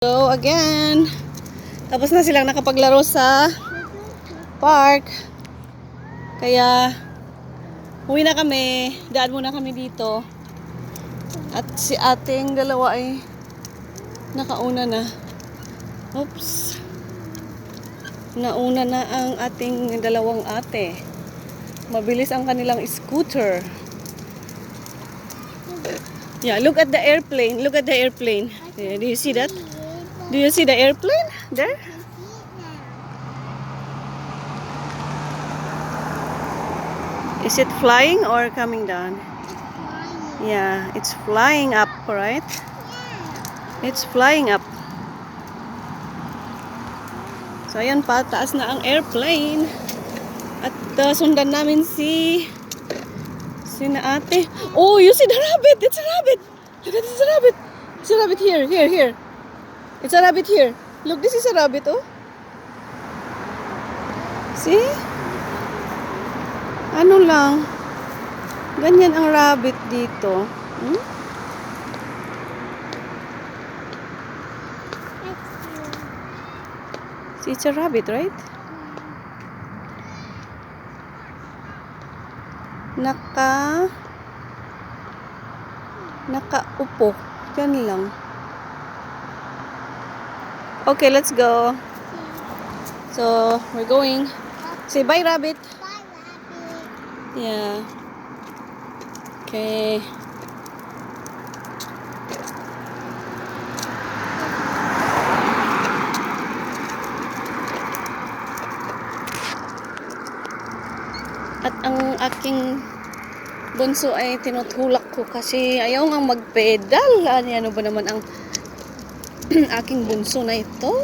So again, tapos na silang nakapaglaro sa park. Kaya uwi na kami. Daan muna kami dito. At si ating dalawa ay nakauna na. Oops. Nauna na ang ating dalawang ate. Mabilis ang kanilang scooter. Yeah, look at the airplane. Look at the airplane. Yeah, do you see that? Do you see the airplane there? Is it flying or coming down? Yeah, it's flying up, right? It's flying up. So ayan pa, taas na ang airplane. At sundan namin si na ate. Oh, you see the rabbit? It's a rabbit. Look at this rabbit. It's a rabbit here, here. It's a rabbit here. Look, this is a rabbit, oh. See? Ano lang? Ganyan ang rabbit dito. Hmm? See, it's a rabbit, right? Nakaupo. Yan lang. Okay, let's go. So, we're going. Say bye, rabbit. Bye, rabbit. Yeah. Okay. At ang aking bunso ay tinutulak ko kasi ayaw nga magpedal. Ano ba naman ang aking bunso na ito?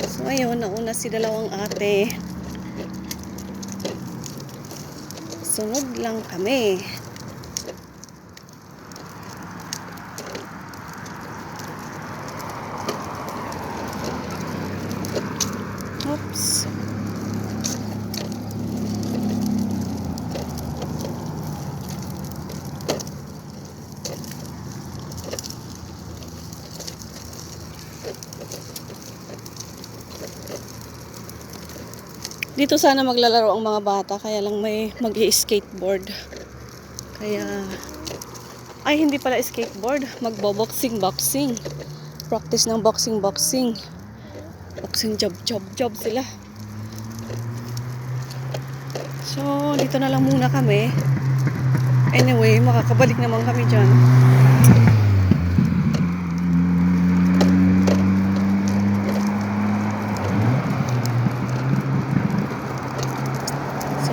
So ayun, nauna si dalawang ate. Sunod lang kami. Oops. Dito sana maglalaro ang mga bata, kaya lang may mag-skateboard. Kaya ay hindi pala skateboard, magbo-boxing. Practice ng boxing. Boxing job sila. So, dito na lang muna kami. Anyway, makakabalik naman kami dyan.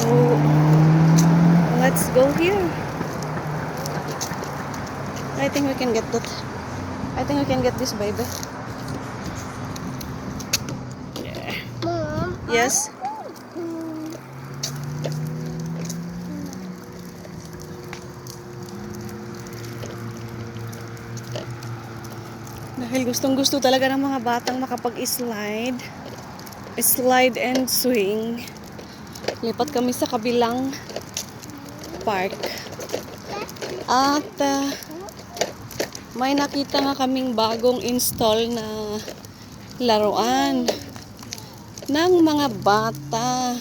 So, let's go here. I think we can get that. I think we can get this, baby. Mom. Yes? Dahil gustong-gusto talaga ng mga batang makapag-slide. Slide and swing. Lipat kami sa kabilang park. At may nakita nga kaming bagong install na laruan ng mga bata.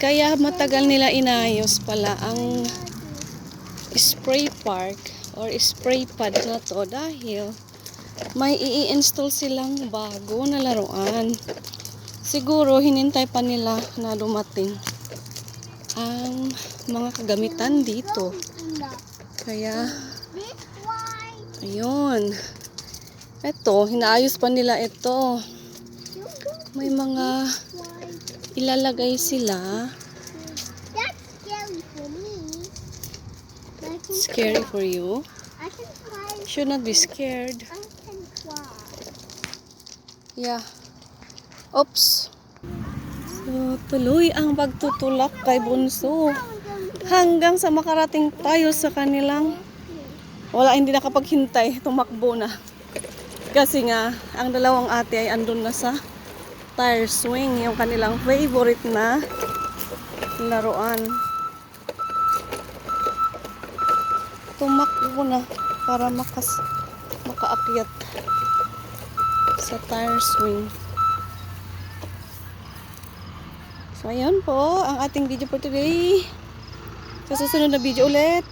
Kaya matagal nila inayos pala ang spray park or spray pad na to dahil may i-install silang bago na laruan. Siguro hinintay pa nila na dumating ang mga kagamitan dito. Kaya ayun. Ito, hinaayos pa nila ito. May mga ilalagay sila. That's scary for me. Scary for you? I can fly. Should not be scared. I can fly. Yeah. Oops. So, tuloy ang pagtutulak kay Bunso. Hanggang sa makarating tayo sa kanilang hindi nakapaghintay, tumakbo na. Kasi nga, ang dalawang ate ay andun na sa tire swing, yung kanilang favorite na laruan. tumakbo na para makaakyat sa tire swing. So, ayan po ang ating video for today. Sa susunod na video ulit,